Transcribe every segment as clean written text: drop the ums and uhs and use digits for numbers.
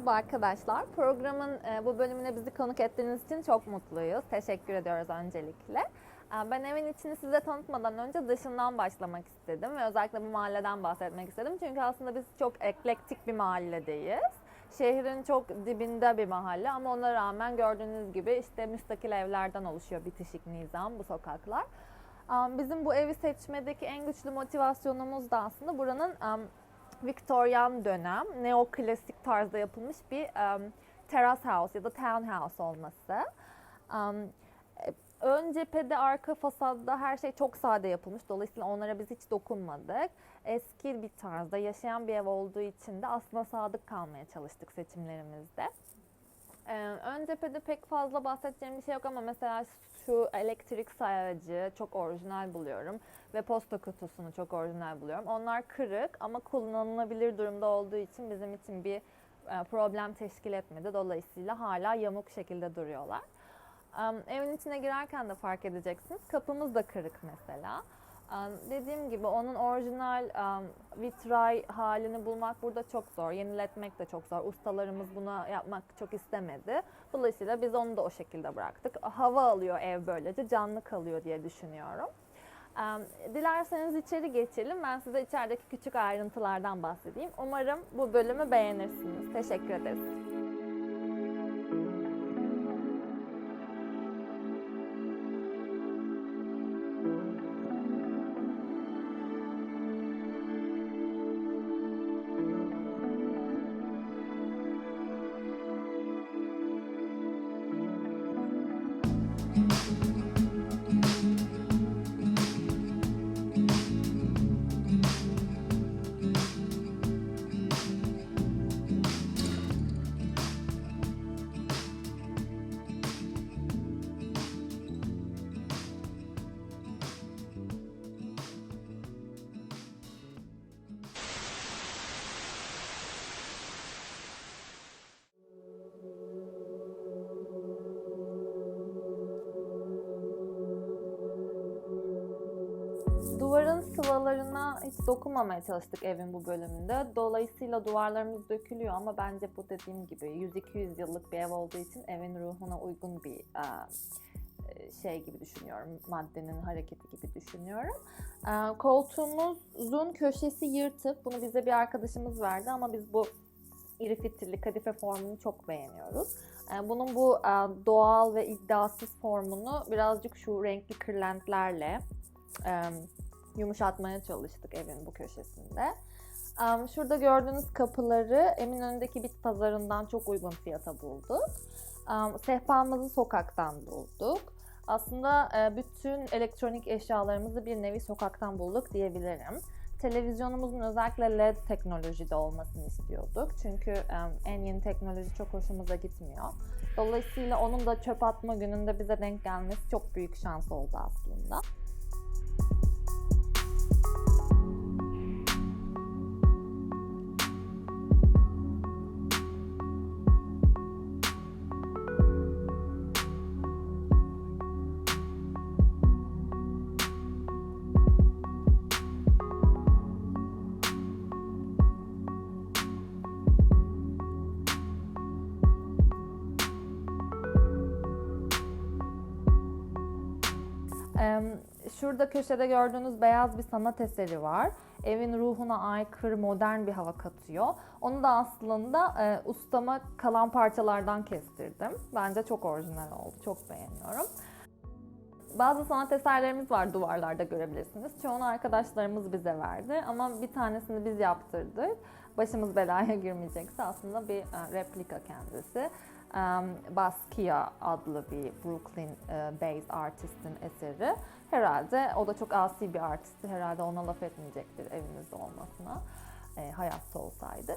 Merhaba arkadaşlar. Programın bu bölümüne bizi konuk ettiğiniz için çok mutluyuz. Teşekkür ediyoruz öncelikle. Ben evin içini size tanıtmadan önce dışından başlamak istedim ve özellikle bu mahalleden bahsetmek istedim. Çünkü aslında biz çok eklektik bir mahalledeyiz. Şehrin çok dibinde bir mahalle ama ona rağmen gördüğünüz gibi işte müstakil evlerden oluşuyor bitişik nizam bu sokaklar. Bizim bu evi seçmedeki en güçlü motivasyonumuz da aslında buranın Victorian dönem, neoklasik tarzda yapılmış bir terrace house ya da townhouse olması. Ön cephede, arka fasadda her şey çok sade yapılmış. Dolayısıyla onlara biz hiç dokunmadık. Eski bir tarzda yaşayan bir ev olduğu için de aslında sadık kalmaya çalıştık seçimlerimizde. Ön cephede pek fazla bahsedeceğim bir şey yok ama mesela şu elektrik sayacı çok orijinal buluyorum ve posta kutusunu çok orijinal buluyorum. Onlar kırık ama kullanılabilir durumda olduğu için bizim için bir problem teşkil etmedi. Dolayısıyla hala yamuk şekilde duruyorlar. Evin içine girerken de fark edeceksiniz. Kapımız da kırık mesela. Dediğim gibi onun orijinal vitray halini bulmak burada çok zor. Yeniletmek de çok zor. Ustalarımız buna yapmak çok istemedi. Dolayısıyla biz onu da o şekilde bıraktık. Hava alıyor ev böylece, canlı kalıyor diye düşünüyorum. Dilerseniz içeri geçelim. Ben size içerideki küçük ayrıntılardan bahsedeyim. Umarım bu bölümü beğenirsiniz. Teşekkür ederiz. Duvarın sıvalarına hiç dokunmamaya çalıştık evin bu bölümünde. Dolayısıyla duvarlarımız dökülüyor ama bence bu dediğim gibi 100-200 yıllık bir ev olduğu için evin ruhuna uygun bir şey gibi düşünüyorum. Maddenin hareketi gibi düşünüyorum. Koltuğumuzun köşesi yırtık. Bunu bize bir arkadaşımız verdi ama biz bu iri fitilli kadife formunu çok beğeniyoruz. Bunun bu doğal ve iddiasız formunu birazcık şu renkli kırlentlerle yumuşatmaya çalıştık evin bu köşesinde. Şurada gördüğünüz kapıları Eminönü'ndeki bit pazarından çok uygun fiyata bulduk. Sehpamızı sokaktan bulduk. Aslında bütün elektronik eşyalarımızı bir nevi sokaktan bulduk diyebilirim. Televizyonumuzun özellikle LED teknolojide olmasını istiyorduk. Çünkü en yeni teknoloji çok hoşumuza gitmiyor. Dolayısıyla onun da çöp atma gününde bize denk gelmesi çok büyük şans oldu aslında. Şurada köşede gördüğünüz beyaz bir sanat eseri var. Evin ruhuna aykırı modern bir hava katıyor. Onu da aslında ustama kalan parçalardan kestirdim. Bence çok orijinal oldu. Çok beğeniyorum. Bazı sanat eserlerimiz var duvarlarda görebilirsiniz. Çoğunu arkadaşlarımız bize verdi ama bir tanesini biz yaptırdık. Başımız belaya girmeyecekse aslında bir replika kendisi. Basquiat adlı bir Brooklyn-based artistin eseri. Herhalde o da çok asi bir artisti. Herhalde ona laf etmeyecektir evinizde olmasına. Hayatta olsaydı.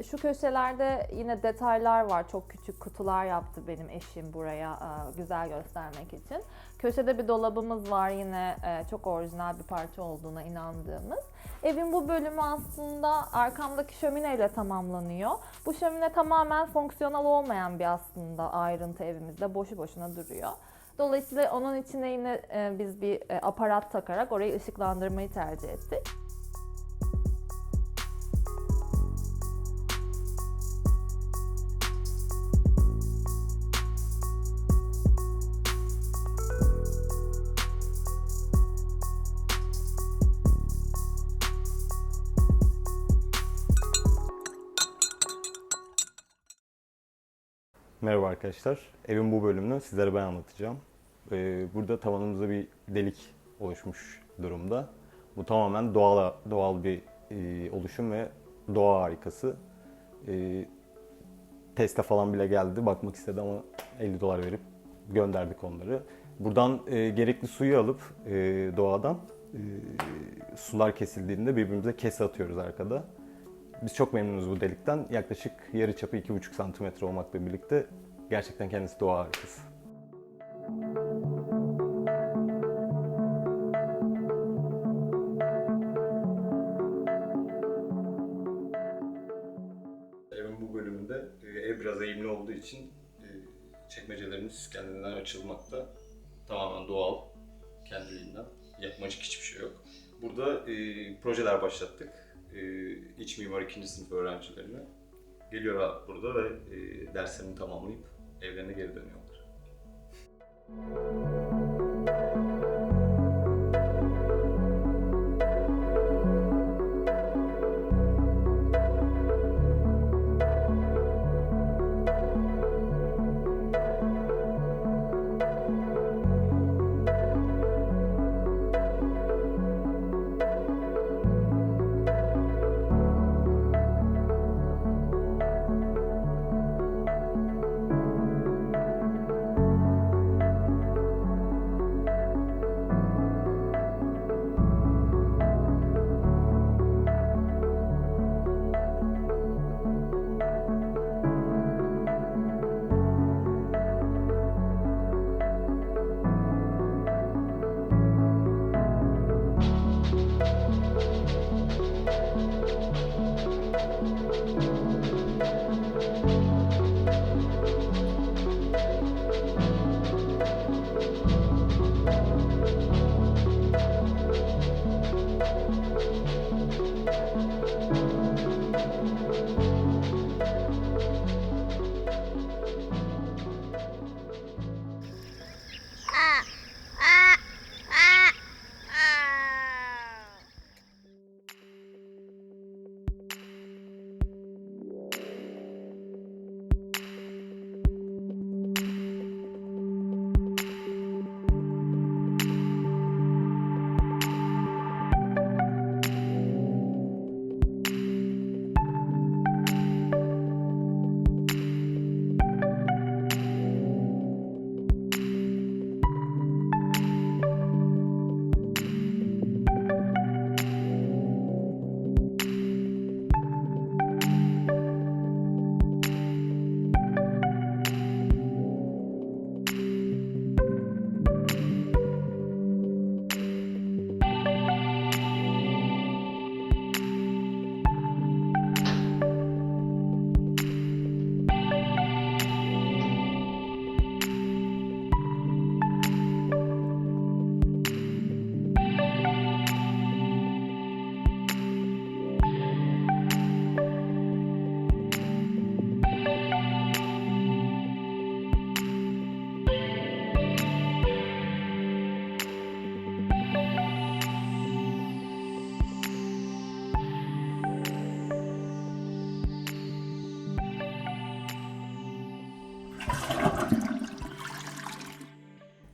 Şu köşelerde yine detaylar var. Çok küçük kutular yaptı benim eşim buraya güzel göstermek için. Köşede bir dolabımız var yine çok orijinal bir parça olduğuna inandığımız. Evin bu bölümü aslında arkamdaki şömineyle tamamlanıyor. Bu şömine tamamen fonksiyonel olmayan bir aslında ayrıntı evimizde. Boşu boşuna duruyor. Dolayısıyla onun içine yine biz bir aparat takarak orayı ışıklandırmayı tercih ettik. Merhaba arkadaşlar. Evin bu bölümünü sizlere ben anlatacağım. Burada tavanımızda bir delik oluşmuş durumda. Bu tamamen doğal bir oluşum ve doğa harikası. Tesla falan bile geldi, bakmak istedi ama $50 verip gönderdik onları. Buradan gerekli suyu alıp doğadan sular kesildiğinde birbirimize kese atıyoruz arkada. Biz çok memnunuz bu delikten. Yaklaşık yarıçapı 2,5 santimetre olmakla birlikte gerçekten kendisi doğa harikası. Evin bu bölümünde ev biraz eğimli olduğu için çekmecelerimiz kendinden açılmakta. Tamamen doğal, kendiliğinden. Yapmacık hiçbir şey yok. Burada projeler başlattık. İç mimar 2. sınıf öğrencilerine. Geliyorlar burada ve derslerini tamamlayıp evlerine geri dönüyorlar.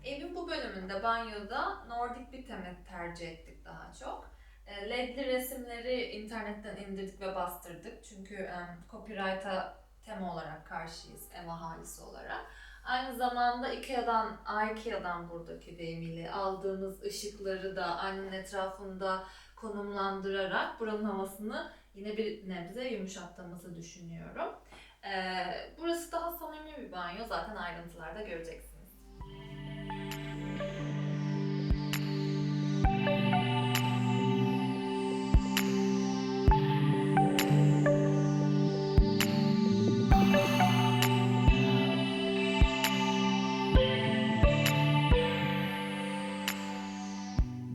Evin bu bölümünde banyoda Nordik bir tema tercih ettik daha çok. LED'li resimleri internetten indirdik ve bastırdık. Çünkü copyright'a tema olarak karşıyız ev ahalisi olarak. Aynı zamanda IKEA'dan buradaki deyimiyle aldığımız ışıkları da aynanın etrafında konumlandırarak buranın havasını yine bir nebze yumuşattığımızı düşünüyorum. Burası daha samimi bir banyo. Zaten ayrıntılarda göreceksiniz.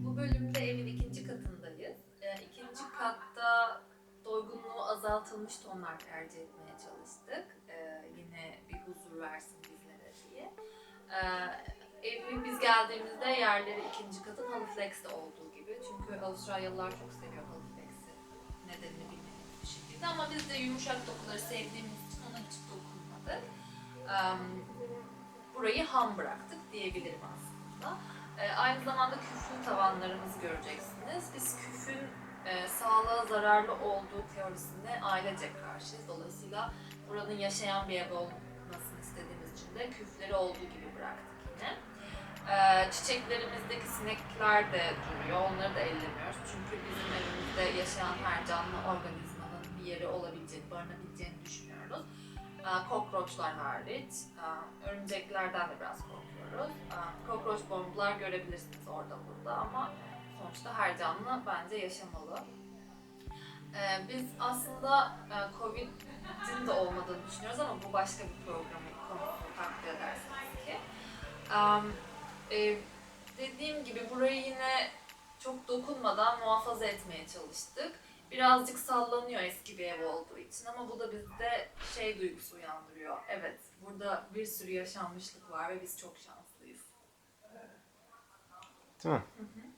Bu bölümde evin ikinci katındayız. İkinci katta doygunluğu azaltılmış tonlar tercih etmeye çalıştık. Yine bir huzur versin bizlere diye. Biz geldiğimizde yerleri ikinci katın Halıflex'te olduğu gibi. Çünkü Avustralyalılar çok seviyor Halıflex'i. Nedenini bilmediğimiz bir şekilde. Ama biz de yumuşak dokuları sevdiğimiz için ona hiç dokunmadık. burayı ham bıraktık diyebilirim aslında. Aynı zamanda küflü tavanlarımızı göreceksiniz. Biz küfün sağlığa zararlı olduğu teorisine ailecek karşıyız. Dolayısıyla buranın yaşayan bir ev olmasını istediğimiz için de küfleri olduğu gibi bıraktık yine. Çiçeklerimizdeki sinekler de duruyor. Onları da ellemiyoruz. Çünkü bizim evimizde yaşayan her canlı organizmanın bir yeri olabilecek, barınabileceğini düşünüyoruz. Kokroçlar hariç. Örümceklerden de biraz korkuyoruz. Kokroç bomblar görebilirsiniz orada burada ama sonuçta her canlı bence yaşamalı. Biz aslında Covid'in de olmadığını düşünüyoruz ama bu başka bir programın konusu takdir edersiniz ki. Dediğim gibi burayı yine çok dokunmadan muhafaza etmeye çalıştık. Birazcık sallanıyor eski bir ev olduğu için ama bu da bizde şey duygusu uyandırıyor. Evet, burada bir sürü yaşanmışlık var ve biz çok şanslıyız. Değil mi? Hı hı.